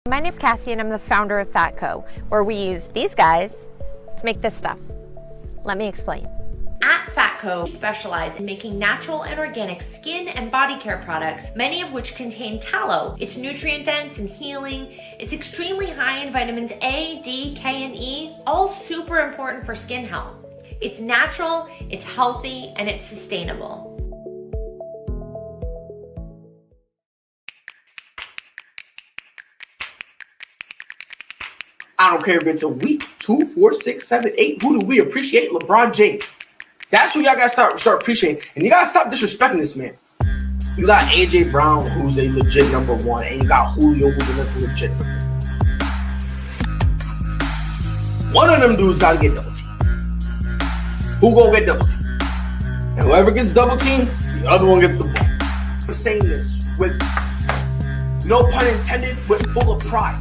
My name's Cassie and I'm the founder of Fatco, where we use these guys to make this stuff. Let me explain. At Fatco, we specialize in making natural and organic skin and body care products, many of which contain tallow. It's nutrient dense and healing. It's extremely high in vitamins A, D, K, and E, all super important for skin health. It's natural, it's healthy, and it's sustainable. I don't care if it's a week, 2, 4, 6, 7, 8. Who do we appreciate? LeBron James. That's who y'all gotta start appreciating. And you gotta stop disrespecting this man. You got AJ Brown, who's a legit number one, and you got Julio, who's another legit number one. One of them dudes gotta get double teamed. Who gonna get double teamed? And whoever gets double teamed, the other one gets the ball. I'm saying this with no pun intended, with full of pride.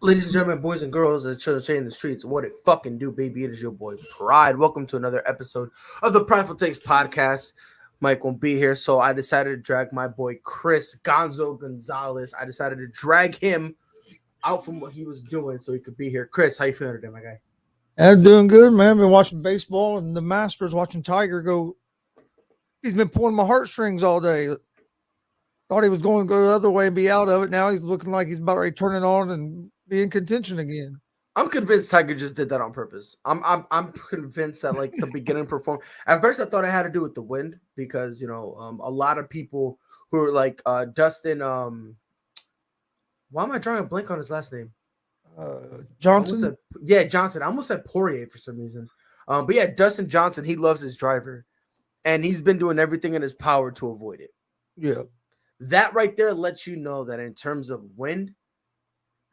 Ladies and gentlemen, boys and girls, as children say in the streets, what it fucking do, baby? It is your boy Pride. Welcome to another episode of the Prideful Takes podcast. Mike won't be here, so I decided to drag my boy Chris Gonzo Gonzalez. I decided to drag him out from what he was doing so he could be here. Chris, how you feeling today, my guy? I'm doing good, man. Been watching baseball and the Masters, watching Tiger go. He's been pulling my heartstrings all day. Thought he was going to go the other way and be out of it. Now he's looking like he's about ready to turn it on and be in contention again. I'm convinced Tiger just did that on purpose. I'm convinced that like the beginning performance. At first, I thought it had to do with the wind because a lot of people who are like Dustin. Why am I drawing a blank on his last name? Johnson. Johnson. I almost said Poirier for some reason. But yeah, Dustin Johnson. He loves his driver, and he's been doing everything in his power to avoid it. Yeah, that right there lets you know that in terms of wind,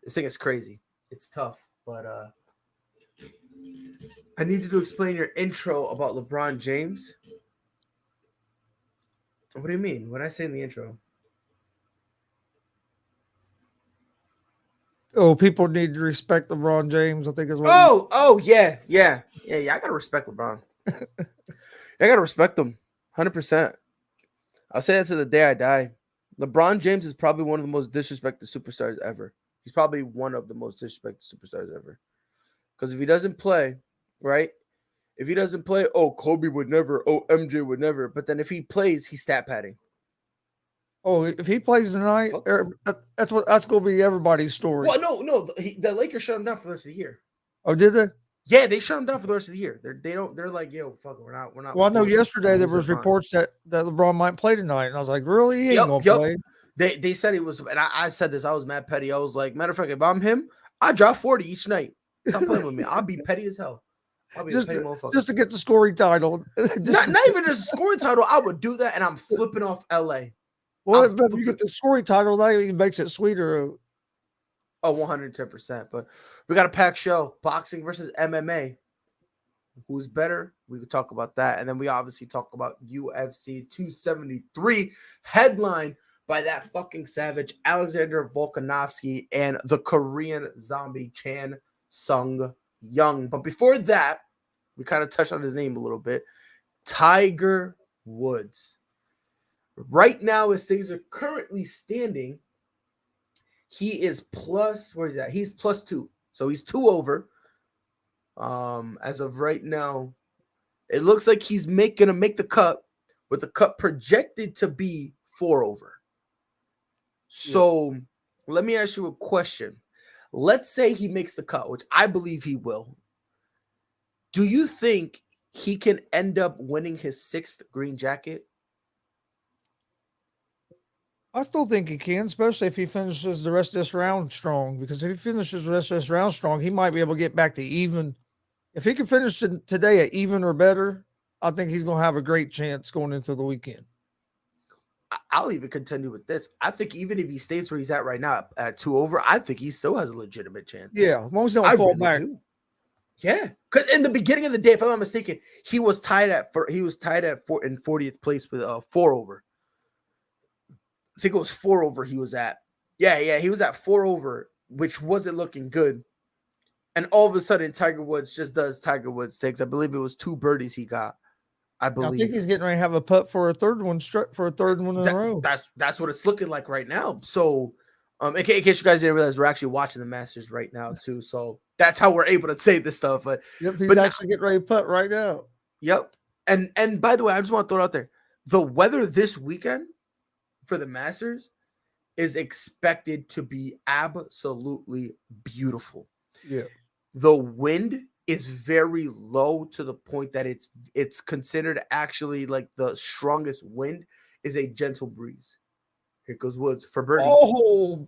this thing is crazy. It's tough, but I need you to explain your intro about LeBron James. What do you mean? What did I say in the intro? Oh, people need to respect LeBron James, I think is what. Yeah. I gotta respect LeBron. I gotta respect him, 100%. I'll say that to the day I die. LeBron James is probably one of the most disrespected superstars ever. He's probably one of the most disrespected superstars ever. Because if he doesn't play, right? If he doesn't play, Kobe would never. MJ would never. But then if he plays, he's stat padding. Oh, if he plays tonight, that's going to be everybody's story. Well, no, the Lakers shut him down for the rest of the year. Oh, did they? Yeah, they shut him down for the rest of the year. They're like, yo, fuck it, we're not. Well, I know yesterday there was reports that LeBron might play tonight, and I was like, really? He ain't gonna play. They said he was, and I said this. I was mad petty. I was like, matter of fact, if I'm him, I drop 40 each night. Stop playing with me. I'll be petty as hell. I'll be just, a petty motherfucker. Just to get the scoring title. not even just a scoring title. I would do that, and I'm flipping off LA. Well, if you get the scoring title, that even makes it sweeter. Oh, 110%. But we got a packed show: boxing versus MMA. Who's better? We could talk about that. And then we obviously talk about UFC 273, headline by that fucking savage Alexander Volkanovski and the Korean zombie Chan Sung Young. But before that, we kind of touched on his name a little bit. Tiger Woods. Right now, as things are currently standing, he is plus, where is that? He's +2. So he's 2 over. As of right now, it looks like he's gonna make the cut, with the cut projected to be 4 over. So let me ask you a question. Let's say he makes the cut, which I believe he will. Do you think he can end up winning his 6th green jacket? I still think he can, especially if he finishes the rest of this round strong. Because if he finishes the rest of this round strong, he might be able to get back to even. If he can finish today at even or better, I think he's going to have a great chance going into the weekend. I'll even continue with this. I think even if he stays where he's at right now at 2 over, I think he still has a legitimate chance. Yeah, as long as he don't fall back. Yeah, because in the beginning of the day, if I'm not mistaken, he was tied at 40th place with 4 over. I think it was 4 over he was at. Yeah, he was at 4 over, which wasn't looking good. And all of a sudden, Tiger Woods just does Tiger Woods things. I believe it was 2 birdies he got. I believe. I think he's getting ready to have a putt for a third one in a row. That's what it's looking like right now. So In case you guys didn't realize, we're actually watching the Masters right now too, so that's how we're able to say this stuff. But Yep, he's but actually getting ready to putt right now. yep. And by the way, I just want to throw it out there: the weather this weekend for the Masters is expected to be absolutely beautiful. Yeah. The wind is very low to the point that it's considered actually like the strongest wind is a gentle breeze. Here goes Woods for birdie. Oh,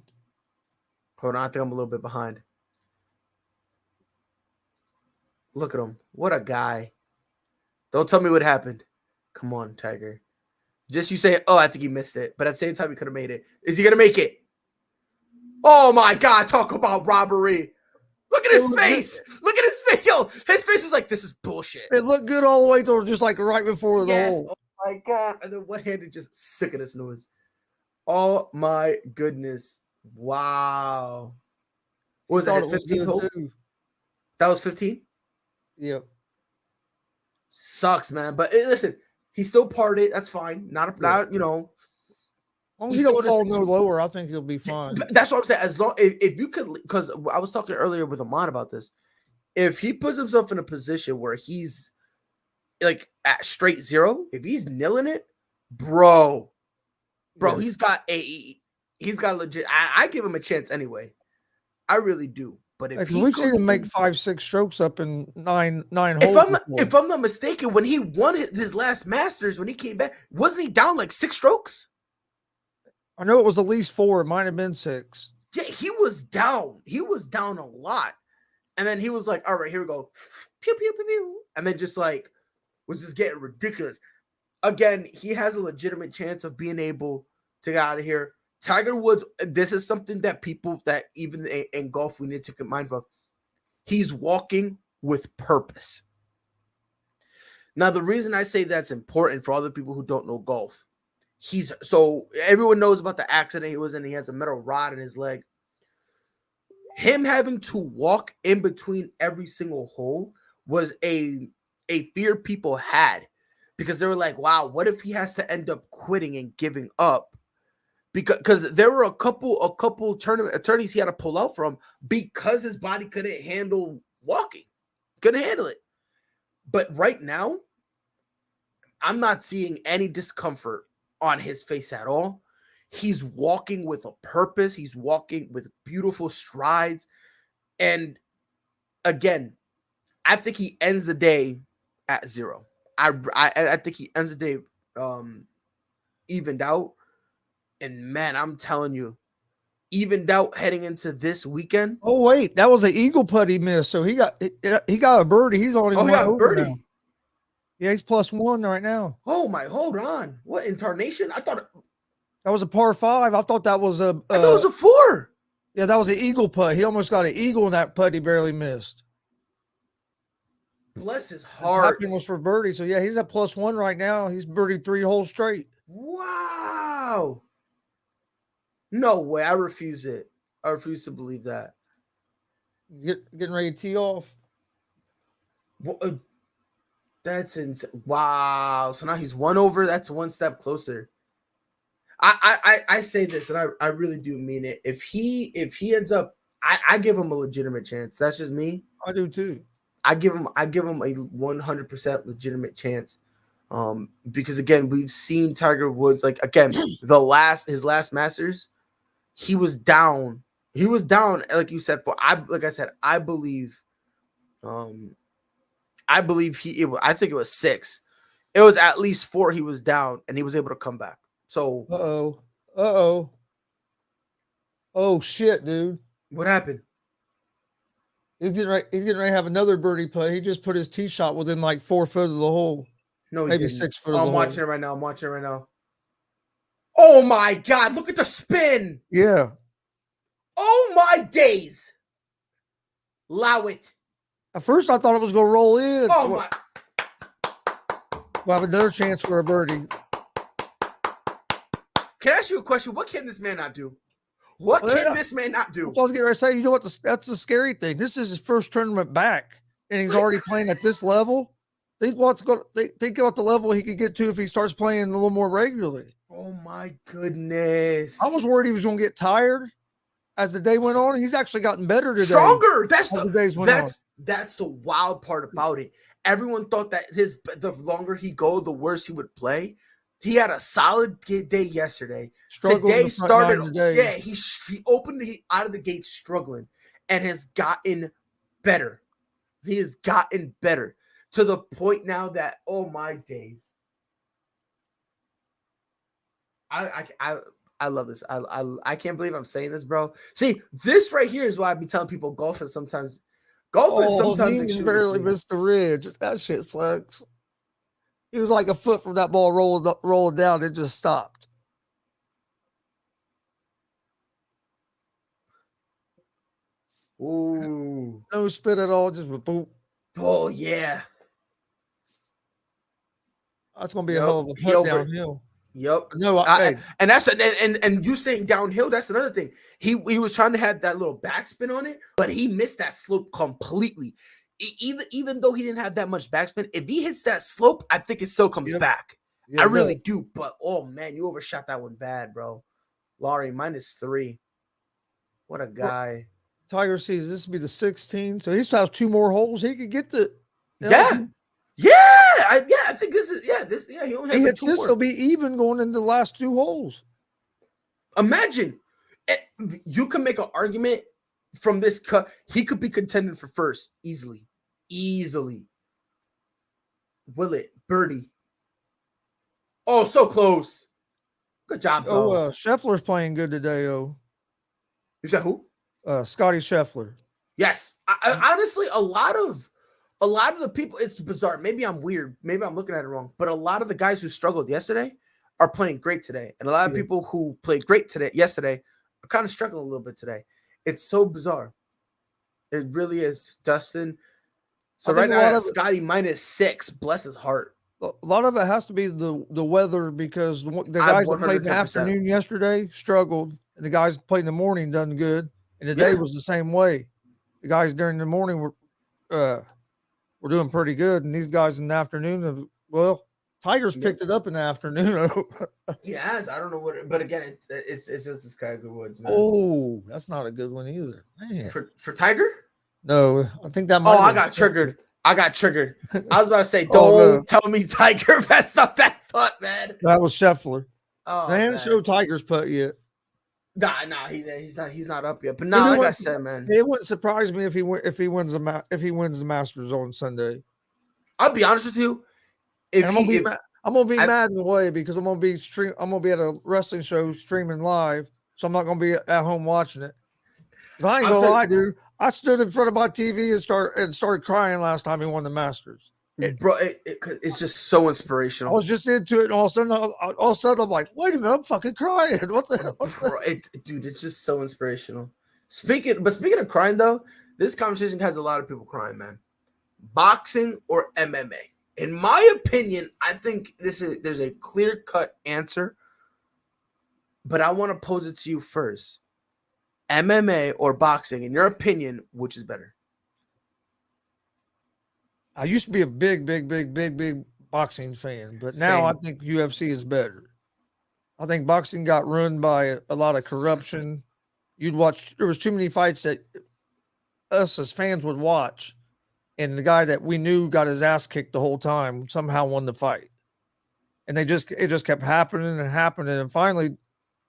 Hold on, I think I'm a little bit behind. Look at him. What a guy. Don't tell me what happened. Come on, Tiger. Just you say, oh, I think he missed it. But at the same time, he could have made it. Is he going to make it? Oh, my God. Talk about robbery. Look at his face. Look at his face. Yo, his face is like, this is bullshit. it looked good all the way till just like right before the Yes. hole. Oh, my God. And then one-handed just sick of this noise. Oh, my goodness. Wow. What was that? His 15th hole? That was 15? Yep. Sucks, man. But listen, he still parted. That's fine. Not you know. As long as he don't fall no lower, I think he'll be fine. That's what I'm saying. As long if you could, because I was talking earlier with Amon about this. If he puts himself in a position where he's like at straight zero, if he's nailing it, bro, Yeah. he's got a legit. I give him a chance anyway. I really do. But if we've seen him make 5-6 strokes up in nine holes. If I'm not mistaken, when he won his last Masters, when he came back, wasn't he down like 6 strokes? I know it was at least 4. It might have been 6. Yeah, he was down. He was down a lot. And then he was like, all right, here we go. Pew, pew, pew, pew. And then just like was just getting ridiculous. Again, he has a legitimate chance of being able to get out of here. Tiger Woods, this is something that people that even in golf we need to keep mindful of. He's walking with purpose. Now, the reason I say that's important for other people who don't know golf, so everyone knows about the accident he was in. He has a metal rod in his leg. Him having to walk in between every single hole was a fear people had, because they were like, wow, what if he has to end up quitting and giving up? Because there were a couple tournament attorneys he had to pull out from because his body couldn't handle walking, couldn't handle it. But right now, I'm not seeing any discomfort on his face at all. He's walking with a purpose. He's walking with beautiful strides. And again, I think he ends the day at 0. I think he ends the day evened out. And man, I'm telling you, evened out heading into this weekend. Oh wait, that was an eagle putt he missed. So he got a birdie. He's only he got a birdie. Now. Yeah, he's +1 right now. Oh my, hold on. What incarnation? I thought that was a par 5. I thought that was a. I thought it was a 4. Yeah, that was an eagle putt. He almost got an eagle in that putt. He barely missed. Bless his heart. That was for birdie. So yeah, he's at +1 right now. He's birdied 3 holes straight. Wow. No way. I refuse it. I refuse to believe that. Getting ready to tee off. What, that's insane. Wow. So now he's 1 over. That's 1 step closer. I say this, and I really do mean it. If he ends up, I give him a legitimate chance. That's just me. I do too. I give him a 100% legitimate chance. Because again, we've seen Tiger Woods, like again, his last Masters, he was down. He was down, like you said, I believe I think it was 6. It was at least 4 he was down, and he was able to come back. So oh shit, dude. What happened? He's getting ready to have another birdie putt. He just put his tee shot within like 4 foot of the hole. No, maybe didn't. 6 foot of the hole. I'm watching it right now. Oh my God, look at the spin. Yeah. Oh my days. Allow it. At first I thought it was gonna roll in. Oh my. We'll have another chance for a birdie. Can I ask you a question? What can this man not do? What can this man not do? I was getting ready to say, you know what? That's the scary thing. This is his first tournament back, and he's already playing at this level. Think about the level he could get to if he starts playing a little more regularly. Oh my goodness! I was worried he was going to get tired, as the day went on. He's actually gotten better today. Stronger. That's the wild part about it. Everyone thought that the longer he go, the worse he would play. He had a solid day yesterday. Today started. Yeah, he opened out of the gate struggling, and has gotten better. He has gotten better to the point now that, oh my days, I love this. I can't believe I'm saying this, bro. See, this right here is why I be telling people golf is sometimes he barely missed the ridge. That shit sucks. He was like a foot from that ball rolling down. It just stopped. Ooh. No spin at all, just a boop. Oh, yeah. That's going to be a hell of a putt downhill. Yep. No, and that's and you saying downhill, that's another thing. He was trying to have that little backspin on it, but he missed that slope completely. Even though he didn't have that much backspin, if he hits that slope, I think it still comes back. Yeah, I really do. But oh man, you overshot that one bad, bro. Laurie, -3. What a guy. Tiger sees this will be the 16, so he still has 2 more holes. He could get the I think this is he only has hits 2 this more. Will be even going into the last 2 holes. Imagine you can make an argument from this cut. He could be contending for first easily. Will it birdie? Oh, so close. Good job, though. Scheffler's playing good today, You said who? Scotty Scheffler. Yes. I honestly, a lot of the people, it's bizarre. Maybe I'm weird. Maybe I'm looking at it wrong. But a lot of the guys who struggled yesterday are playing great today. And a lot of people who played great yesterday are kind of struggling a little bit today. It's so bizarre. It really is, Dustin. So right now, Scotty -6. Bless his heart. A lot of it has to be the weather, because the guys that played in the afternoon yesterday struggled, and the guys that played in the morning done good, and the day was the same way. The guys during the morning were doing pretty good, and these guys in the afternoon Tigers picked it up in the afternoon. Yes, I don't know what, but again, it's just this kind of good woods, man. Oh, that's not a good one either, man. For Tiger? No, I think that might. I got triggered. I was about to say, don't tell me Tiger messed up that putt, man. That was Scheffler. Oh, they haven't showed Tiger's putt yet. Nah, he's not up yet. But like I said, man, it wouldn't surprise me if he wins the Masters on Sunday. I'll be honest with you. I'm gonna be mad in a way, because I'm gonna be at a wrestling show streaming live, so I'm not gonna be at home watching it. I ain't gonna lie, dude. I stood in front of my TV and started crying last time he won the Masters. It's just so inspirational. I was just into it, and all of a sudden I'm like, wait a minute, I'm fucking crying. What the hell? Dude, it's just so inspirational. Speaking of crying, though, this conversation has a lot of people crying, man. Boxing or MMA? In my opinion, I think there's a clear-cut answer, but I want to pose it to you first. MMA or boxing, in your opinion, which is better? I used to be a big boxing fan, but now I think UFC is better. I think boxing got ruined by a lot of corruption. There was too many fights that us as fans would watch, and the guy that we knew got his ass kicked the whole time somehow won the fight. And it just kept happening, and finally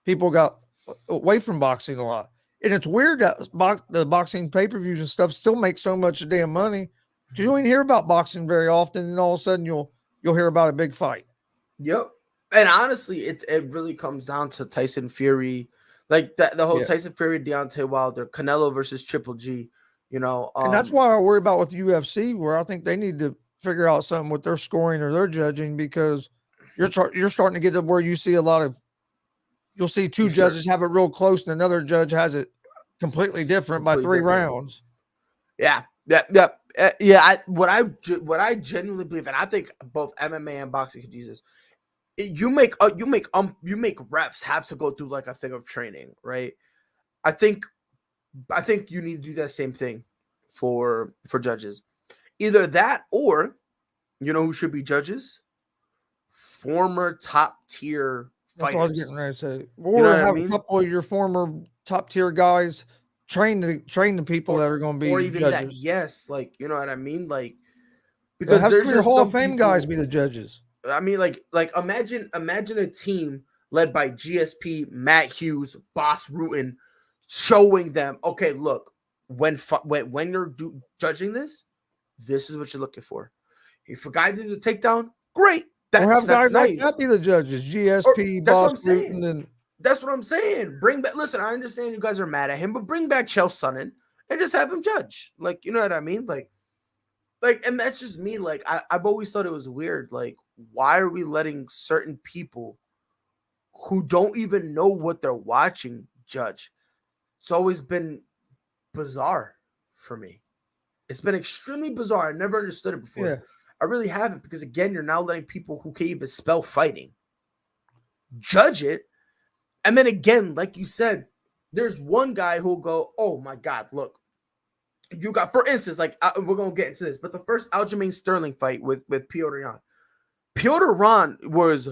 people got away from boxing a lot. And it's weird that the boxing pay-per-views and stuff still make so much damn money. You don't hear about boxing very often, and all of a sudden you'll hear about a big fight. Yep. And honestly, it really comes down to Tyson Fury, like the whole Tyson Fury, Deontay Wilder, Canelo versus Triple G. And that's why I worry about with UFC, where I think they need to figure out something with their scoring or their judging, because you're starting to get to where you'll see 2 judges have it real close, and another judge has it completely different by 3 rounds. Yeah. What I genuinely believe, and I think both MMA and boxing could use this. You make refs have to go through like a thing of training, right? I think you need to do that same thing for judges. Either that, or who should be judges? Former top tier fighters. That's what I was getting ready to say. Or have a couple of your former top tier guys train the people that are going to or be even that. judges. Yes, like you know what I mean, like But because have there's some of your just Hall of some Fame guys people. be the judges. I mean, like imagine a team led by GSP, Matt Hughes, Boss Rutan, showing them, okay, look, when you're judging this, this is what you're looking for. If a guy did a takedown, great. Or have That's guys like nice. that be the judges. Or GSP, that's what Boss I'm Rutan, saying. and That's what I'm saying. Bring back. Listen, I understand you guys are mad at him, but bring back Chael Sonnen and just have him judge. Like, you know what I mean? Like, and that's just me. Like, I've always thought it was weird. Like, why are we letting certain people who don't even know what they're watching judge? It's always been bizarre for me. It's been extremely bizarre. I never understood it before. yeah. I really haven't because, again, you're now letting people who can't even spell fighting judge it. And then again, like you said, there's one guy who'll go, oh my God, look, you got, for instance, like we're going to get into this, but the first Aljamain Sterling fight with Piotr Jan. Piotr Jan was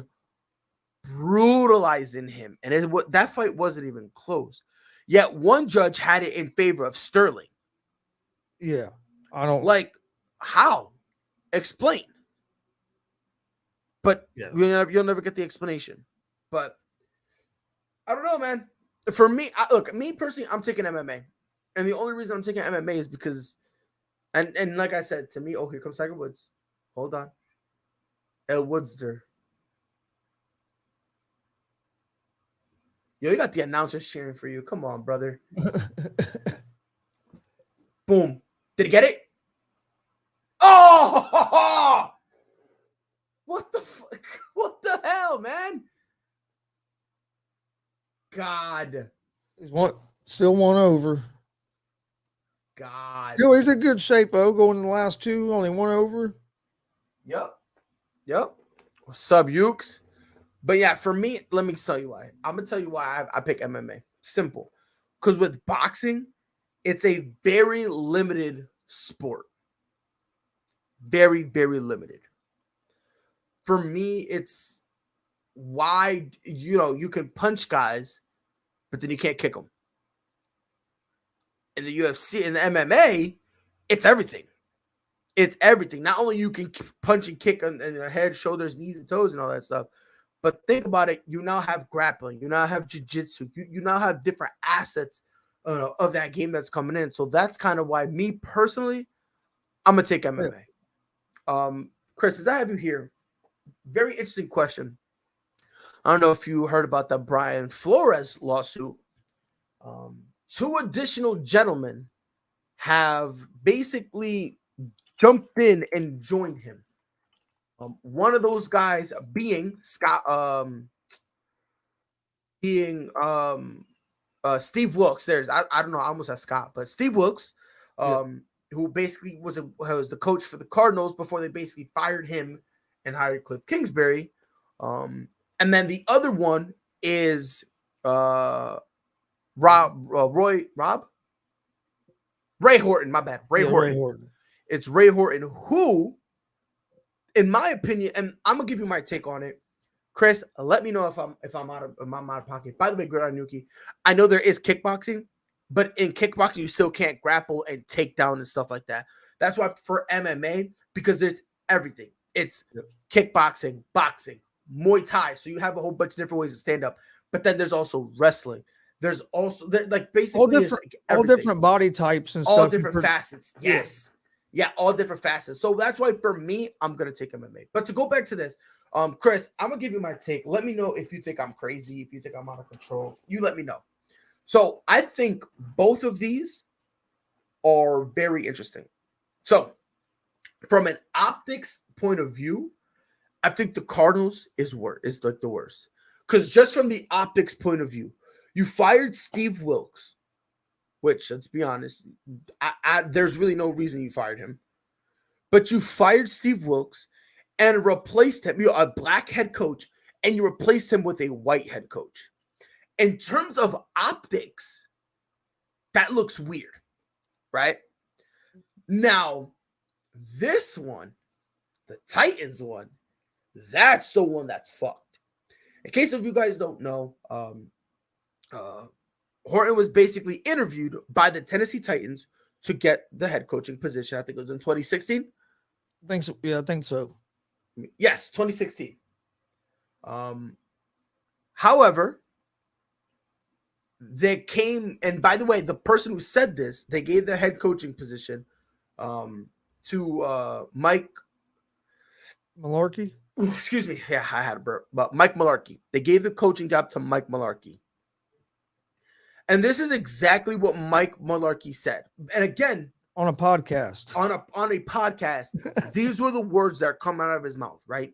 brutalizing him. And that fight wasn't even close. Yet one judge had it in favor of Sterling. Yeah. I don't Like, how? Explain. But Yeah. you'll never get the explanation. But I don't know, man. For me, look, me personally, I'm taking MMA. And the only reason I'm taking MMA is because, and like I said, to me, oh, here comes Tiger Woods. Hold on. El Woodster. Yo, you got the announcers cheering for you. Come on, brother. Boom. Did he get it? Oh! What the fuck? What the hell, man? God. He's still one over. God. Still, he's in good shape, though. Going in the last two, only one over. Yep. What's up, Ukes? But yeah, for me, let me tell you why. I'm gonna tell you why I pick MMA. Simple. Because with boxing, it's a very limited sport. Very, very limited. For me, it's why, you can punch guys, but then you can't kick them. In the UFC, in the MMA, it's everything. It's everything. Not only you can punch and kick on their head, shoulders, knees, and toes, and all that stuff, but think about it. You now have grappling. You now have jiu-jitsu. You now have different assets of that game that's coming in. So that's kind of why, me personally, I'm gonna take MMA. Chris, as I have you here, very interesting question. I don't know if you heard about the Brian Flores lawsuit. Two additional gentlemen have basically jumped in and joined him. One of those guys being Scott, Steve Wilkes. I don't know, I almost had Scott, but Steve Wilkes, who basically was the coach for the Cardinals before they basically fired him and hired Cliff Kingsbury. And then the other one is Ray Horton. My bad, Ray Horton. It's Ray Horton, who, in my opinion, and I'm gonna give you my take on it. Chris, let me know if I'm out of pocket. By the way, Gridiron Nuki, I know there is kickboxing, but in kickboxing you still can't grapple and take down and stuff like that. That's why I prefer MMA, because it's everything. It's kickboxing, boxing, Muay Thai. So you have a whole bunch of different ways to stand up. But then there's also wrestling. There's also like basically all different body types and all stuff. different facets. Yes. Yeah, all different facets. So that's why for me, I'm gonna take MMA. But to go back to this, Chris, I'm gonna give you my take. Let me know if you think I'm crazy, if you think I'm out of control. You let me know. So I think both of these are very interesting. So from an optics point of view, I think the Cardinals is like the worst. Because just from the optics point of view, you fired Steve Wilkes, which, let's be honest, there's really no reason you fired him. But you fired Steve Wilkes and replaced him, a black head coach, and you replaced him with a white head coach. In terms of optics, that looks weird, right? Now, this one, the Titans one, that's the one that's fucked. In case of you guys don't know, Horton was basically interviewed by the Tennessee Titans to get the head coaching position. I think it was in 2016. I think so. Yeah, I think so. Yes, 2016. However, they came, and by the way, the person who said this, they gave the head coaching position to Mike Malarkey. Excuse me. Yeah, I had a burp. But Mike Malarkey. They gave the coaching job to Mike Malarkey. And this is exactly what Mike Malarkey said. And again, on a podcast. On a podcast, these were the words that come out of his mouth, right?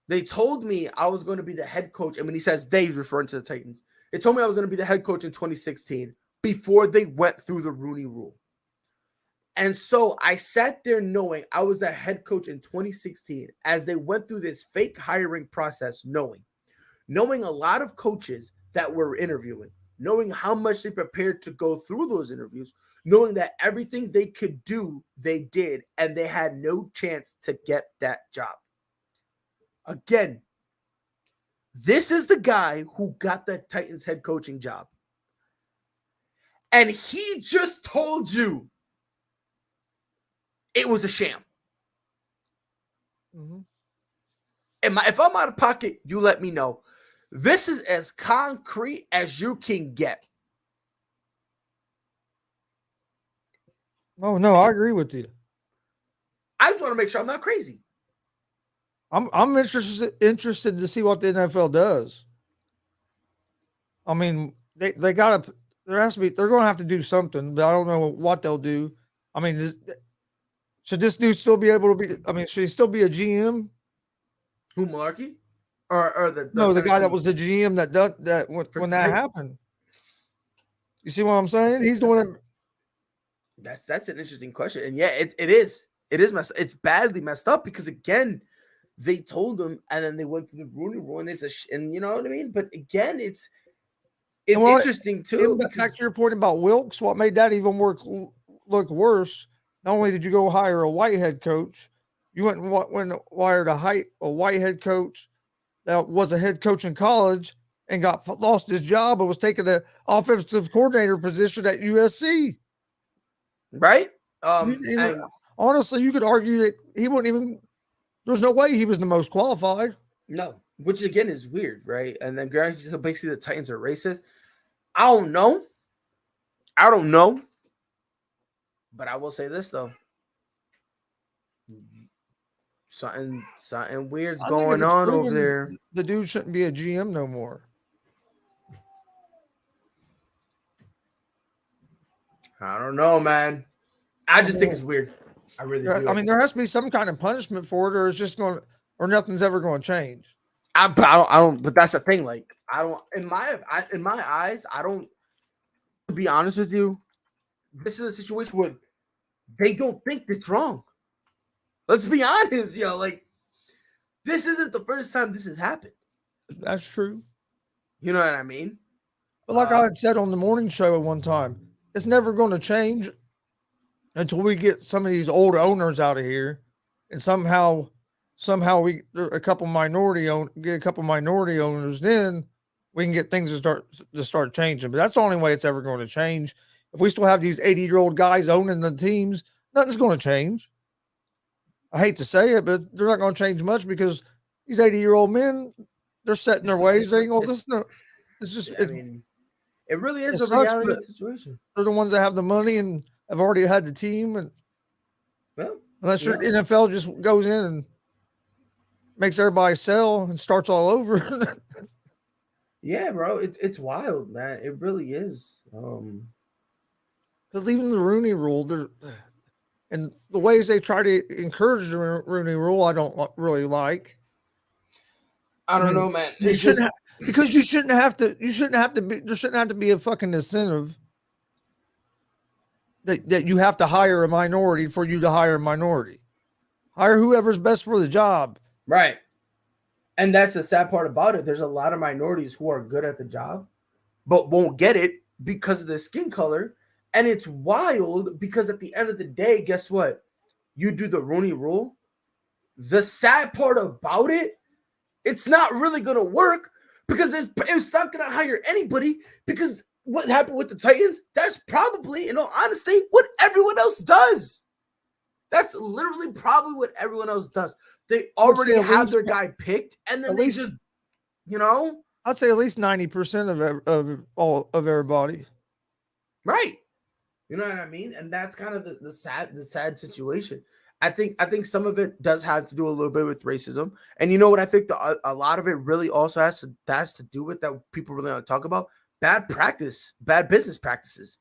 They told me I was going to be the head coach. And when he says they, referring to the Titans, they told me I was going to be the head coach in 2016 before they went through the Rooney Rule. And so I sat there knowing I was the head coach in 2016 as they went through this fake hiring process, knowing a lot of coaches that were interviewing, knowing how much they prepared to go through those interviews, knowing that everything they could do, they did, and they had no chance to get that job. Again, this is the guy who got the Titans head coaching job. And he just told you it was a sham. Mm-hmm. If I'm out of pocket, you let me know. This is as concrete as you can get. Oh, no, I agree with you. I just want to make sure I'm not crazy. I'm interested to see what the NFL does. I mean, they're going to have to do something, but I don't know what they'll do. I mean, should this dude still be able to be? I mean, should he still be a GM? Who, Malarkey? Or the guy that was the GM when that happened. You see what I'm saying? He's the one. That's an interesting question, and yeah, it is messed. It's badly messed up because again, they told him, and then they went through the Rooney Rule, and and you know what I mean. But again, it's interesting too. Back to your point about Wilkes, what made that even look worse? Not only did you go hire a white head coach, you went and hired a white head coach that was a head coach in college and lost his job and was taking an offensive coordinator position at USC. Right? Honestly, you could argue that he wouldn't even. There's no way he was the most qualified. No, which again is weird, right? And then basically the Titans are racist. I don't know. But I will say this though. Something weird's going on over there. The dude shouldn't be a GM no more. I don't know, man. I just think it's weird. I really do. I mean, there has to be some kind of punishment for it, or it's just going, or nothing's ever going to change. I don't. But that's the thing. Like, I don't. In my eyes, I don't. To be honest with you, this is a situation where they don't think it's wrong. Let's be honest, yo. Like, this isn't the first time this has happened. That's true. You know what I mean? But like I had said on the morning show at one time, it's never going to change until we get some of these old owners out of here, and somehow we get a couple minority owners. Then we can get things to start changing. But that's the only way it's ever going to change. If we still have these 80-year-old guys owning the teams, nothing's going to change. I hate to say it, but they're not going to change much because these 80-year-old men, they're set in their ways. They ain't going to listen. It's just. I mean, it really is a reality situation. They're the ones that have the money and have already had the team, and unless your NFL just goes in and makes everybody sell and starts all over. Yeah, bro, it's wild, man. It really is. Because even the Rooney Rule, and the ways they try to encourage the Rooney Rule, I don't really like. I don't know, man. Because you shouldn't have to be. There shouldn't have to be a fucking incentive that you have to hire a minority for you to hire a minority. Hire whoever's best for the job. Right. And that's the sad part about it. There's a lot of minorities who are good at the job, but won't get it because of their skin color. And it's wild because at the end of the day, guess what? You do the Rooney Rule. The sad part about it, it's not really going to work because it's not going to hire anybody, because what happened with the Titans, that's probably, in all honesty, what everyone else does. That's literally probably what everyone else does. They already have their guy picked, and then they just, I'd say at least 90% of everybody. Right. You know what I mean? And that's kind of the sad situation. I think some of it does have to do a little bit with racism. And you know what I think a lot of it really also has to do with, that people really don't talk about? Bad business practices.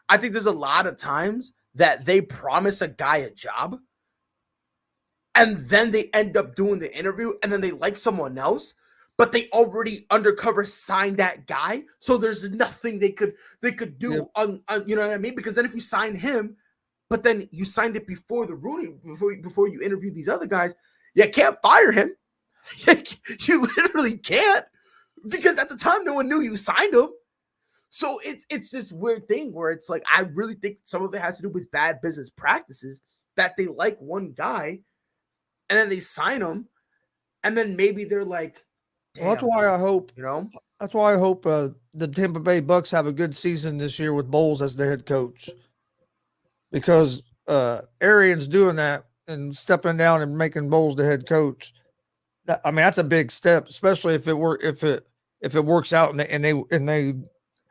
I think there's a lot of times that they promise a guy a job and then they end up doing the interview and then they like someone else, but they already undercover signed that guy. So there's nothing they could do on you know what I mean? Because then if you sign him, but then you signed it before the ruling, before you interview these other guys, you can't fire him. You literally can't, because at the time no one knew you signed him. So it's this weird thing where it's like, I really think some of it has to do with bad business practices, that they like one guy and then they sign him and then maybe they're like, well, that's why I hope, that's why I hope the Tampa Bay Bucks have a good season this year with Bowles as the head coach, because Arians doing that and stepping down and making Bowles the head coach. That's a big step, especially if it works out and they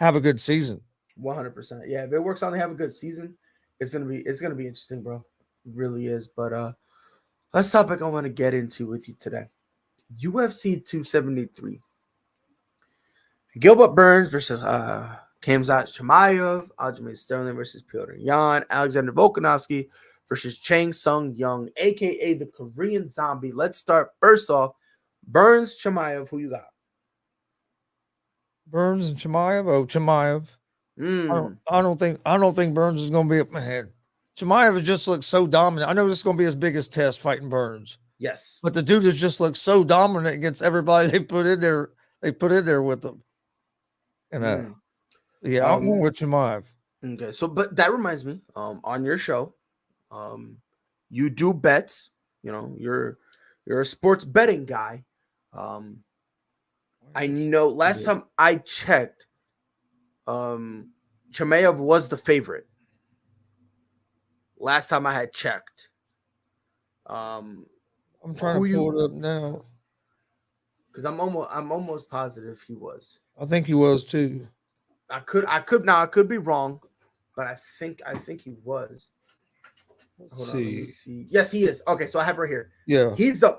have a good season. 100%. Yeah, if it works out and they have a good season, it's gonna be interesting, bro. It really is. But last topic I want to get into with you today: UFC 273. Gilbert Burns versus Khamzat Chimaev, Aljamain Sterling versus Petr Yan, Alexander Volkanovski versus Chang Sung Young, aka the Korean Zombie. Let's start first off. Burns, Chimaev, who you got? Burns and Chimaev. Oh, Chimaev. I don't think Burns is going to be up my head. Chimaev just looks so dominant. I know this is going to be his biggest test, fighting Burns. Yes, but the dude has just looked so dominant against everybody they put in there. They put in there with him. And yeah, I'm going with Chimaev. Okay, so but that reminds me, on your show, you do bets. You're a sports betting guy. I know last time I checked, Chimaev was the favorite. Last time I had checked. I'm trying to pull it up now, because I'm almost positive he was. I think he was too. I could be wrong, but I think he was. Let's see. Yes, he is. Okay, so I have right here. Yeah, he's a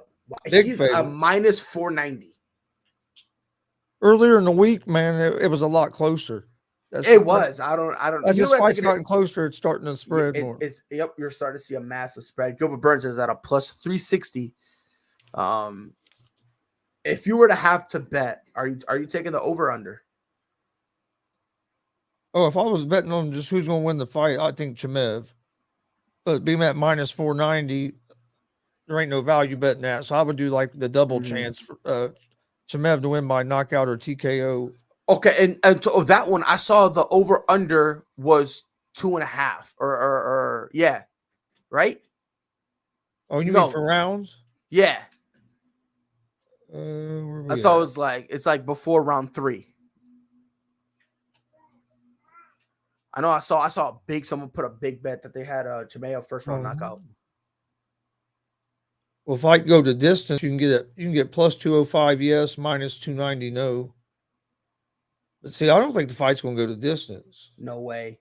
minus 490. Earlier in the week, man, it was a lot closer. It was. I don't. As this fight's gotten closer, it's starting to spread more. You're starting to see a massive spread. Gilbert Burns is at a plus 360. If you were to have to bet, are you taking the over under? Oh, if I was betting on just who's going to win the fight, I think Chimaev. But being at minus 490, there ain't no value betting that. So I would do like the double chance for Chimaev to win by knockout or TKO. Okay, and so that one, I saw the over under was 2.5 or yeah, right? Oh, you mean for rounds? Yeah. I saw it's like before round 3. I know I saw someone put a big bet that they had Chimaev first round knockout. Well, if I go to distance, you can get plus 205 yes, minus 290 no. But see, I don't think the fight's going to go to distance. No way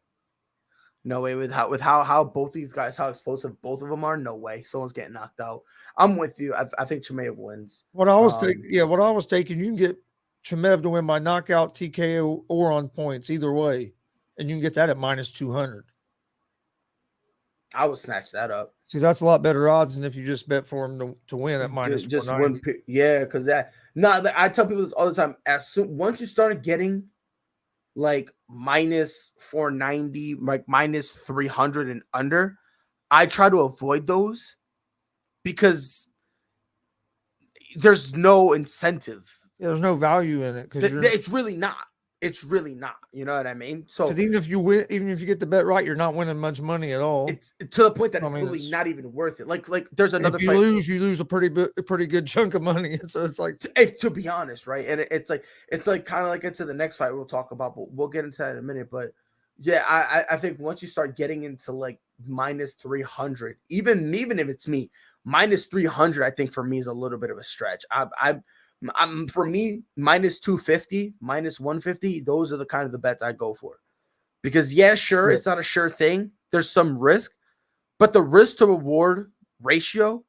with how both these guys, how explosive both of them are. No way someone's getting knocked out. I'm with you. I think Chimaev wins. What I was taking, you can get Chimaev to win by knockout, TKO, or on points either way, and you can get that at minus 200. I would snatch that up. See, that's a lot better odds than if you just bet for him to win at minus just win. Yeah, because I tell people all the time. Once you start getting like minus 490, like minus 300 and under, I try to avoid those because there's no incentive. Yeah, there's no value in it because it's really not. it's really not. You know what I mean? So Because even if you win, even if you get the bet right, you're not winning much money at all. it's to the point that I it's mean, literally not even worth it. Like there's and another if you fight. lose, you lose a pretty good chunk of money. So it's like To be honest, right? And it's like kind of like into the next fight we'll talk about, but we'll get into that in a minute. But yeah, I think once you start getting into like minus 300, even if it's me, minus 300, I think for me is a little bit of a stretch. I'm for me, minus 250, minus 150, those are the kind of the bets I go for. Because yeah, sure, it's not a sure thing. There's some risk, but the risk to reward ratio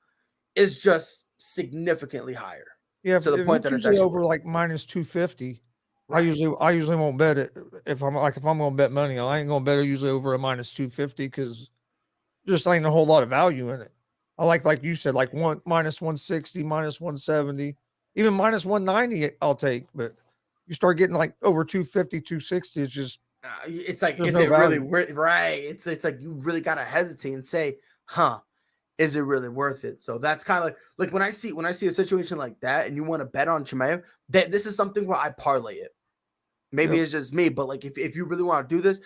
is just significantly higher. yeah, to the if point it's that it's usually actually over worth it. like minus 250. Right. I usually won't bet it if I'm gonna bet money. I ain't gonna bet it usually over a minus 250 because just ain't a whole lot of value in it. I like you said, like minus 160, minus 170, even minus 190. I'll take, but you start getting like over 250, 260. It's just It's like, there's is no it really value. worth? Right. It's like you really gotta hesitate and say, huh, is it really worth it? So that's kind of like when I see a situation like that and you want to bet on Chimaev, that this is something where I parlay it. Maybe Yep. it's just me, but like if you really want to do this,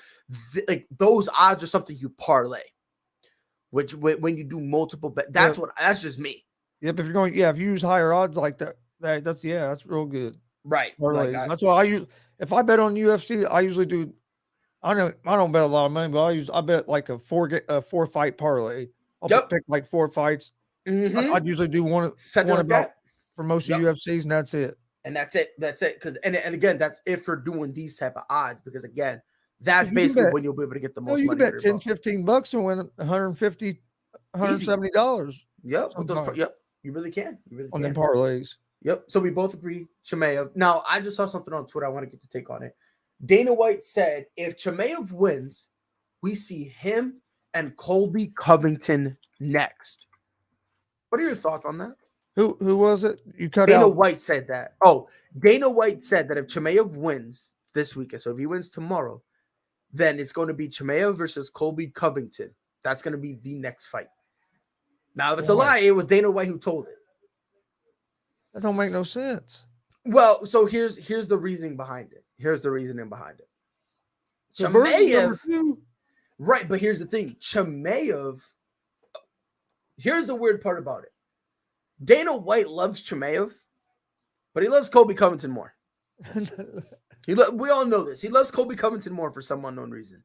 like those odds are something you parlay. Which when you do multiple bet, that's just me. Yep. If you're going, if you use higher odds like that, that's real good. Right. Parlays. That's why I use. If I bet on UFC, I usually do. I don't bet a lot of money, but I bet like a 4 fight parlay. I'll pick like 4 fights. I'd usually do one like about that for most of UFCs, and that's it. And that's it. Because and again, that's if we're doing these type of odds. Because again, that's You can basically bet- when you'll be able to get the No, most you can money. bet 10, $15 and win $150, $170 Yep. With those, sometimes yep. You really can. You really on can. them parlays. Yep. So we both agree Chimaev. Now, I just saw something on Twitter. I want to get your take on it. Dana White said if Chimaev wins, we see him and Colby Covington next. What are your thoughts on that? Who was it? You cut Dana out. White said that. Oh, Dana White said that if Chimaev wins this weekend, so if he wins tomorrow, then it's going to be Chimaev versus Colby Covington. That's going to be the next fight. Now, if it's a lie, it was Dana White who told it. That don't make no sense. Well, so here's the reasoning behind it. So Burns is Chimaev, number 2. right? But here's the thing. Chimaev. Here's the weird part about it. Dana White loves Chimaev, but he loves Colby Covington more. We all know this. He loves Colby Covington more for some unknown reason.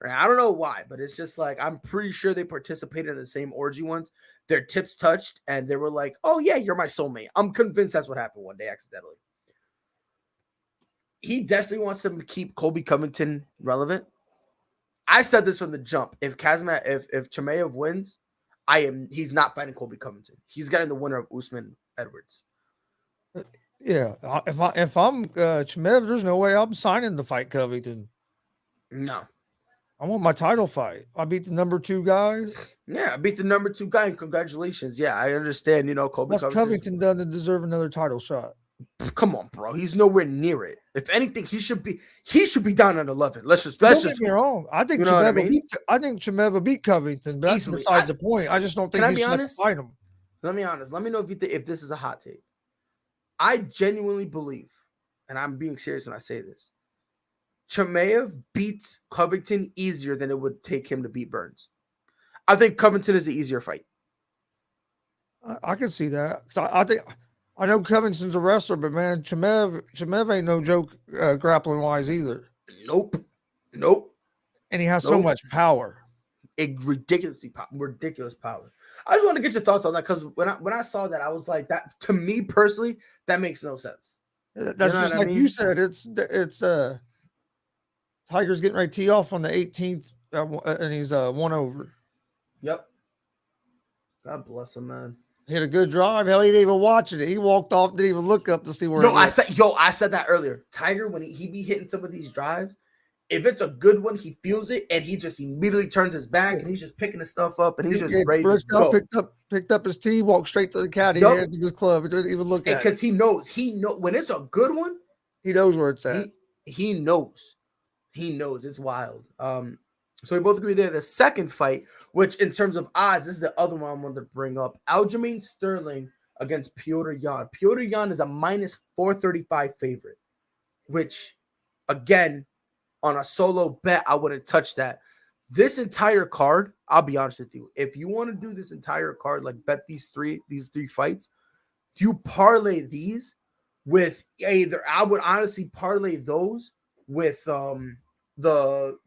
Right? I don't know why, but it's just like I'm pretty sure they participated in the same orgy once. Their tips touched, and they were like, "Oh yeah, you're my soulmate." I'm convinced that's what happened one day accidentally. He desperately wants to keep Colby Covington relevant. I said this from the jump. If Chimaev wins, he's not fighting Colby Covington. He's getting the winner of Usman Edwards. Yeah, if I'm Chimaev, there's no way I'm signing to fight Covington. No, I want my title fight. I beat the number 2 guy. Yeah, I beat the number 2 guy. And congratulations. Yeah, I understand. Colby Covington doesn't deserve another title shot. Come on, bro. He's nowhere near it. If anything, he should be down at 11. Let's just Don't get me wrong. I think Chimaev will beat Covington, but that's besides the point. I just don't think he should fight him. Let me be honest. Let me know if this is a hot take. I genuinely believe, and I'm being serious when I say this, Chimaev beats Covington easier than it would take him to beat Burns. I think Covington is the easier fight. I can see that. I know Covington's a wrestler, but man, Chimaev ain't no joke grappling wise either. Nope. And he has so much power. Ridiculous power. I just want to get your thoughts on that because when I saw that, I was like, that to me personally, that makes no sense. That's just like you said. It's Tiger's getting ready to tee off on the 18th, and he's 1 over. Yep. God bless him, man. Hit a good drive. Hell, he didn't even watch it. He walked off, didn't even look up to see where. I said that earlier. Tiger, when he be hitting some of these drives, if it's a good one, he feels it and he just immediately turns his back and he's just picking his stuff up and he's just ready to go. Picked up his tee, walked straight to the caddy, handed his club. He didn't even look at it because he knows when it's a good one, he knows where it's at. He knows it's wild. So we both agree there. The second fight, which in terms of odds, this is the other one I wanted to bring up. Aljamain Sterling against Petr Yan. Petr Yan is a minus 435 favorite, which Again, on a solo bet, I wouldn't touch that. This entire card, I'll be honest with you. If you want to do this entire card, like bet these three fights, you parlay these with either, I would honestly parlay those with the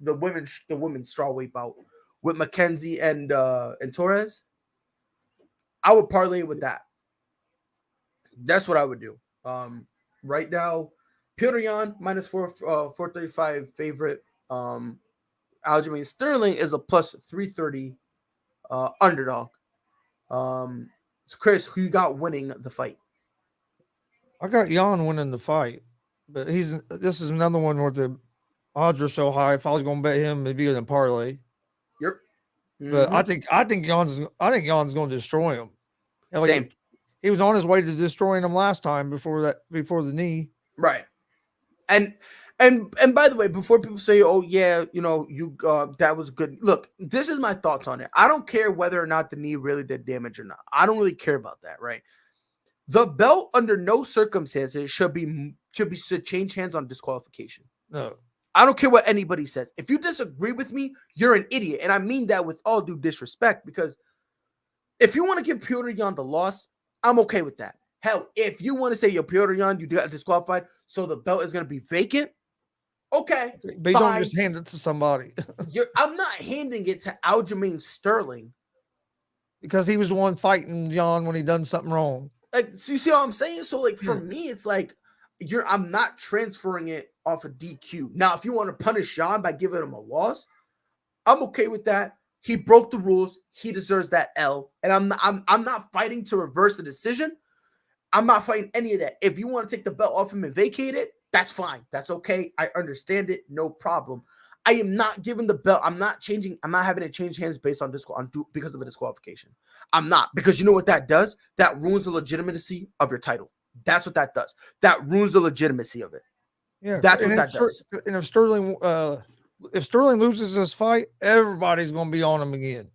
women's strawweight bout with Mackenzie and Torres. I would parlay with that. That's what I would do. Right now, Petr Yan minus 435 favorite. Aljamain Sterling is a plus 330 underdog. So Chris, who you got winning the fight? I got Jan winning the fight, but this is another one where the odds are so high. If I was going to bet him, it'd be in a parlay. Yep. But I think Jan's going to destroy him. Same. He was on his way to destroying him last time before the knee. Right. And by the way, before people say, "Oh yeah, you that was good." Look, this is my thoughts on it. I don't care whether or not the knee really did damage or not. I don't really care about that, right? The belt under no circumstances should change hands on disqualification. No. I don't care what anybody says. If you disagree with me, you're an idiot. And I mean that with all due disrespect, because if you want to give Petr Yan the loss, I'm okay with that. Hell, if you want to say, Petr Yan, you got disqualified, so the belt is going to be vacant, okay. But you don't just hand it to somebody. I'm not handing it to Aljamain Sterling. Because he was the one fighting Yan when he done something wrong. Like, so you see what I'm saying? So, like, for me, it's like, I'm not transferring it off of DQ. Now, if you want to punish Yan by giving him a loss, I'm okay with that. He broke the rules. He deserves that L. And I'm not fighting to reverse the decision. I'm not fighting any of that. If you want to take the belt off him and vacate it, that's fine. That's okay. I understand it. No problem. I am not giving the belt. I'm not having it change hands based on because of a disqualification. I'm not, because you know what that does? That ruins the legitimacy of your title. That's what that does. That ruins the legitimacy of it. Yeah, that's what that does. And if Sterling loses this fight, everybody's going to be on him again.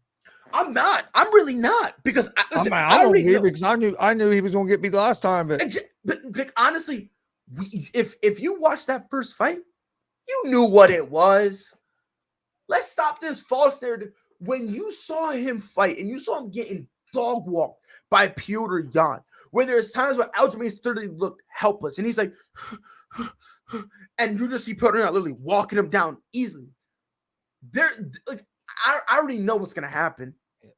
I'm not. I'm really not, because I already knew, because I knew he was going to get beat last time. But like, honestly, if you watch that first fight, you knew what it was. Let's stop this false narrative. When you saw him fight and you saw him getting dog walked by Petr Yan, where there's times where Aljamain Sterling looked helpless and he's like, and you just see Petr Yan literally walking him down easily. I already know what's gonna happen.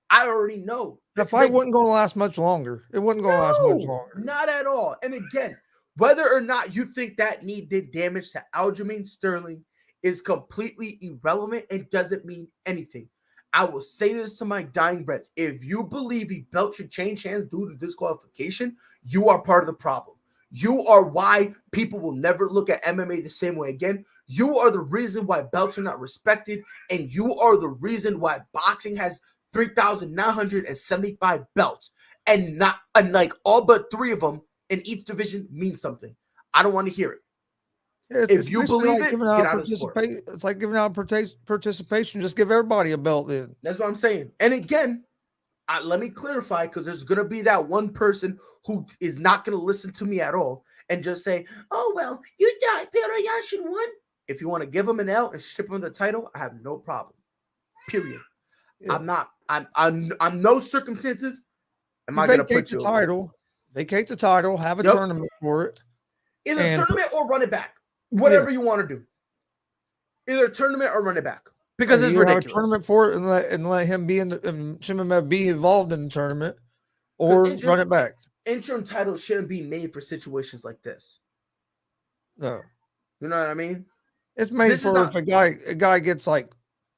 I already know. The fight wasn't going to last much longer. It wasn't going to last much longer. Not at all. And again, whether or not you think that knee did damage to Aljamain Sterling is completely irrelevant and doesn't mean anything. I will say this to my dying breath. If you believe the belt should change hands due to disqualification, you are part of the problem. You are why people will never look at MMA the same way again. You are the reason why belts are not respected, and you are the reason why boxing has 3,975 belts, and like all but 3 of them in each division mean something. I don't want to hear it. Yeah, if you believe it, get out of the sport. It's like giving out participation. Just give everybody a belt then. That's what I'm saying. And again, let me clarify, because there's going to be that one person who is not going to listen to me at all and just say, "Oh, well, you thought Petr Yan should win." If you want to give him an L and ship him the title, I have no problem. Period. Yeah. I'm no circumstances. Am I going to put you vacate the title, have a tournament for it. Either a tournament or run it back. Whatever you want to do. Either a tournament or run it back. Because it's ridiculous. Have a tournament for it and let him be be involved in the tournament, or run it back. Interim titles shouldn't be made for situations like this. No. You know what I mean? It's made for if a guy gets like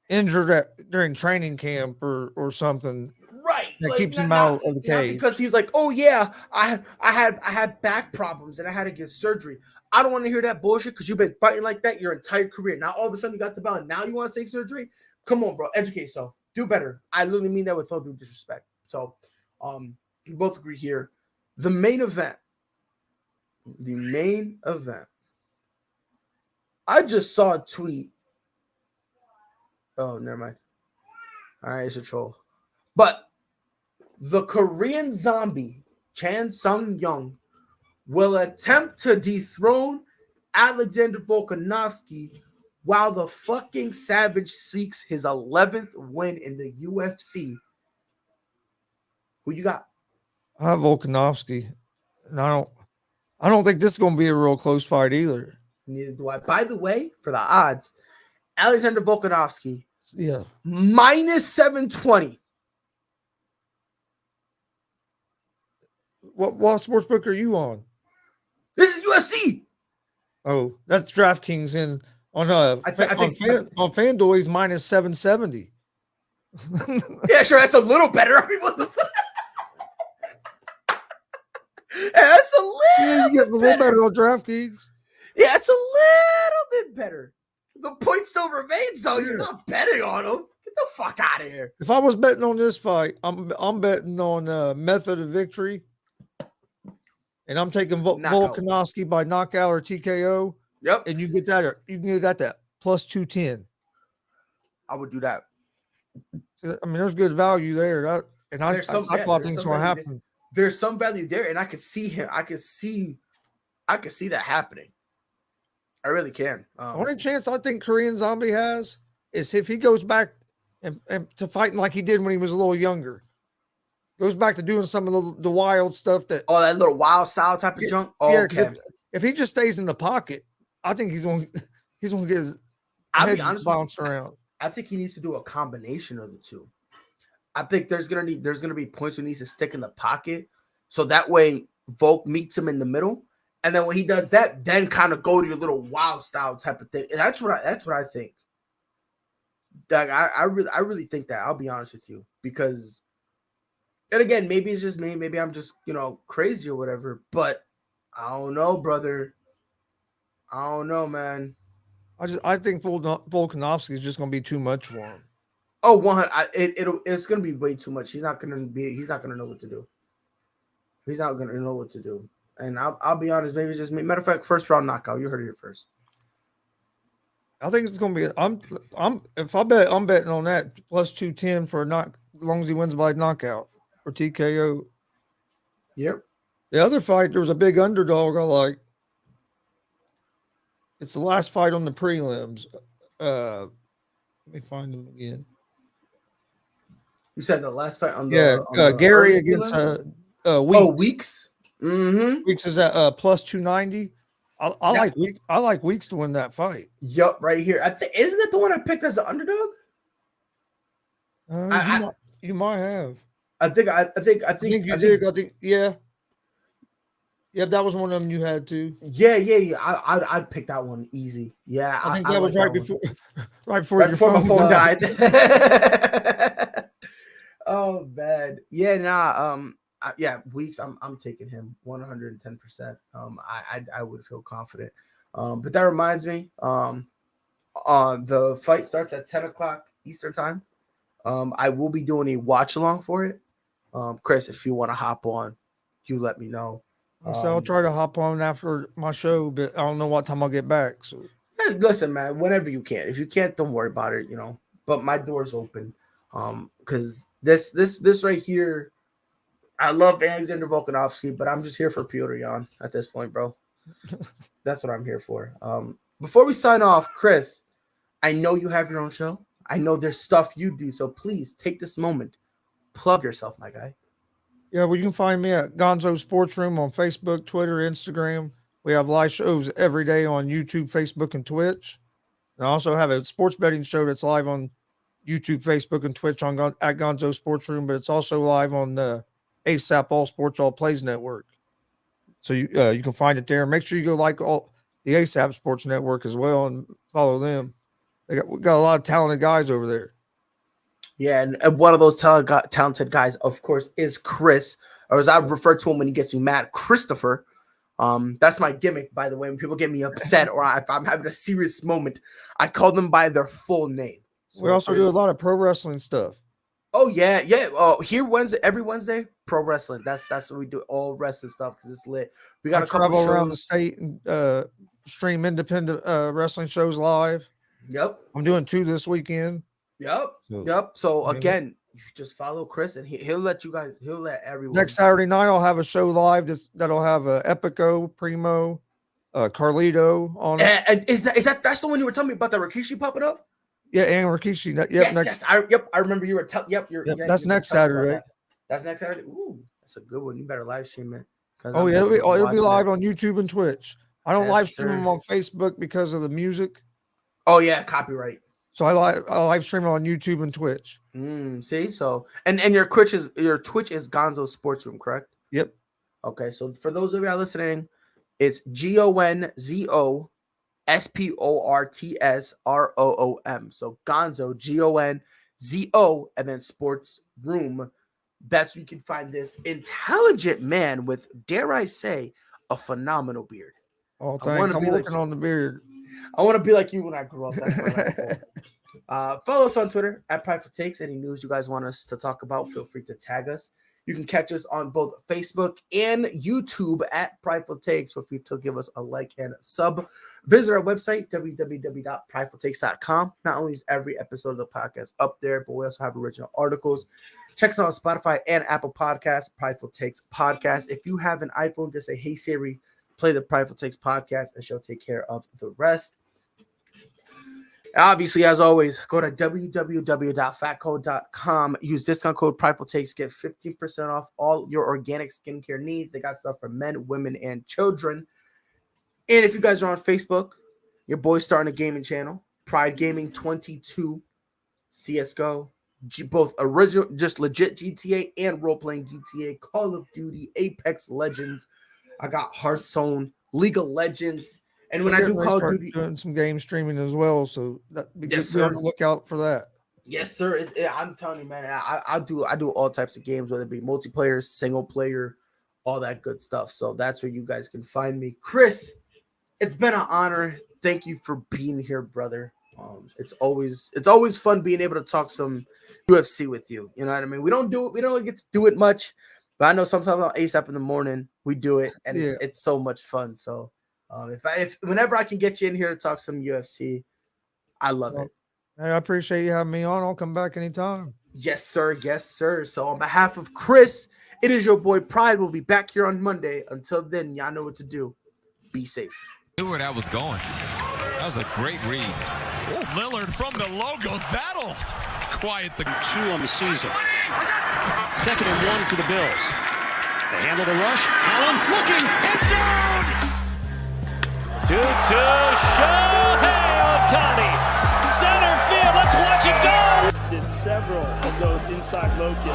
injured during training camp or something. Right. That keeps him out of the cage. Because he's like, "Oh yeah, I had back problems and I had to get surgery." I don't want to hear that bullshit, because you've been fighting like that your entire career. Now all of a sudden you got the belt and now you want to take surgery? Come on, bro. Educate yourself. Do better. I literally mean that with all due disrespect. So we both agree here. The main event. I just saw a tweet. Oh, never mind. All right, it's a troll. But the Korean zombie, Chan Sung Young, will attempt to dethrone Alexander Volkanovski, while the fucking Savage seeks his 11th win in the UFC. Who you got? I have Volkanovski, and I don't think this is going to be a real close fight either. Neither do I. By the way, for the odds, Alexander Volkanovski, Yeah. minus 720. What sports book are you on? This is UFC. Oh, that's DraftKings on FanDuel. He's minus 770. Yeah, sure, that's a little better. I mean, what the fuck? That's a little. Yeah, you get a little better on DraftKings. Yeah, it's a little bit better. The point still remains, though. You're not betting on him. Get the fuck out of here. If I was betting on this fight, I'm betting on method of victory, and I'm taking Volkanovski by knockout or TKO. Yep. And you can get that at plus 210. I would do that. I mean, there's good value there. I thought things going to happen. There's some value there, and I could see him. I could see that happening. I really can. The only chance I think Korean Zombie has is if he goes back and to fighting like he did when he was a little younger. Goes back to doing some of the wild stuff that little wild style type of junk. Oh, yeah, because if he just stays in the pocket, I think he's going to get his head bounced around. I think he needs to do a combination of the two. I think there's gonna be points where he needs to stick in the pocket, so that way Volk meets him in the middle, and then when he does that, then kind of go to your little wild style type of thing. And that's what I think. Like I really think that. I'll be honest with you, because, and again, maybe it's just me, maybe I'm just crazy or whatever, but I don't know, brother. I don't know, man. I think Volkanovski is just going to be too much for him. Oh, it's going to be way too much. He's not going to know what to do. He's not going to know what to do. And I'll be honest, maybe it's just me. Matter of fact, first round knockout. You heard it here first. I think it's going to be. I'm betting on that plus 210 for a knock, as long as he wins by knockout or TKO. Yep. The other fight, there was a big underdog I like. It's the last fight on the prelims. Let me find them again. You said the last fight on the Gary against Weeks. Oh, Weeks. Mm-hmm. Weeks is at plus 290. I like Weeks to win that fight. Yup, right here. Isn't that the one I picked as an underdog? You might have. I think you did. I think yeah. Yeah, that was one of them you had too. Yeah. I'd pick that one easy. Yeah, I think that was right before my phone died. Oh man, yeah, yeah, Weeks. I'm taking him 110%. I would feel confident. But that reminds me, the fight starts at 10:00 Eastern time. I will be doing a watch along for it. Chris, if you want to hop on, you let me know. So I'll try to hop on after my show, but I don't know what time I'll get back. So listen, man, whenever you can. If you can't, don't worry about it. But my door's open. Because this right here, I love Alexander Volkanovski, but I'm just here for Petr Yan at this point, bro. That's what I'm here for. Before we sign off, Chris, I know you have your own show. I know there's stuff you do, so please take this moment, plug yourself, my guy. Yeah, well, you can find me at Gonzo Sports Room on Facebook, Twitter, Instagram. We have live shows every day on YouTube, Facebook, and Twitch. And I also have a sports betting show that's live on YouTube, Facebook, and Twitch at Gonzo Sports Room, but it's also live on the ASAP All Sports All Plays Network. So you can find it there. Make sure you go like all the ASAP Sports Network as well and follow them. We got a lot of talented guys over there. Yeah, and one of those talented guys, of course, is Chris, or as I refer to him when he gets me mad, Christopher. That's my gimmick, by the way. When people get me upset or if I'm having a serious moment, I call them by their full name. So we also do a lot of pro wrestling stuff. Oh yeah. Here every Wednesday, pro wrestling. That's what we do, all wrestling stuff because it's lit. We got a couple travel shows around the state and stream independent wrestling shows live. Yep, I'm doing 2 this weekend. Yep. So again, you just follow Chris, and he'll let everyone. Next Saturday night, I'll have a show live that'll have Epico, Primo, Carlito on it. And is that's the one you were telling me about, the Rikishi popping up? Yeah, and Rikishi. Yes. I remember you were telling. That's next Saturday. That's next Saturday. Ooh, that's a good one. You better live stream it. Oh yeah, it'll be live on YouTube and Twitch. I don't Yes, live stream sir. them on Facebook because of the music. Oh yeah, copyright. So I live stream it on YouTube and Twitch. See, so and your Twitch is Gonzo Sports Room, correct? Yep. Okay, so for those of y'all listening, it's GONZO SPORTSROOM. So Gonzo, GONZO, and then Sports Room. That's where you can find this intelligent man with, dare I say, a phenomenal beard. Oh, thanks. I'm working on the beard. I want to be like you when I grow up. That's what I like. Follow us on Twitter at Prideful Takes. Any news you guys want us to talk about, feel free to tag us. You can catch us on both Facebook and YouTube at Prideful Takes. Feel free to give us a like and a sub. Visit our website, www.pridefultakes.com. Not only is every episode of the podcast up there, but we also have original articles. Check us out on Spotify and Apple Podcasts, Prideful Takes Podcast. If you have an iPhone, just say, "Hey Siri, play the Prideful Takes Podcast," and she'll take care of the rest. And obviously, as always, go to www.fatcode.com. Use discount code Prideful Takes. Get 15% off all your organic skincare needs. They got stuff for men, women, and children. And if you guys are on Facebook, your boy's starting a gaming channel, Pride Gaming 22, CSGO, both original, just legit GTA and role-playing GTA, Call of Duty, Apex Legends. I got Hearthstone, League of Legends. And when I do Call of Duty, doing some game streaming as well, so that be yes, good sir. to look out for that. Yes, sir. I'm telling you, man. I do all types of games, whether it be multiplayer, single player, all that good stuff. So that's where you guys can find me. Chris, it's been an honor. Thank you for being here, brother. It's always fun being able to talk some UFC with you. You know what I mean? We don't get to do it much, but I know sometimes on ASAP in the morning we do it, and it's so much fun. So. If whenever I can get you in here to talk some UFC, I love it. Hey, I appreciate you having me on. I'll come back anytime. Yes, sir. Yes, sir. So on behalf of Chris, it is your boy Pride. We'll be back here on Monday. Until then, y'all know what to do. Be safe. Knew where that was going. That was a great read. Oh, Lillard from the logo. That'll quiet the 2 on the season. 2nd and 1 for the Bills. They handle the rush. Allen looking. End zone. To Shohei Ohtani. Center field. Let's watch it go. Did several of those inside low kicks.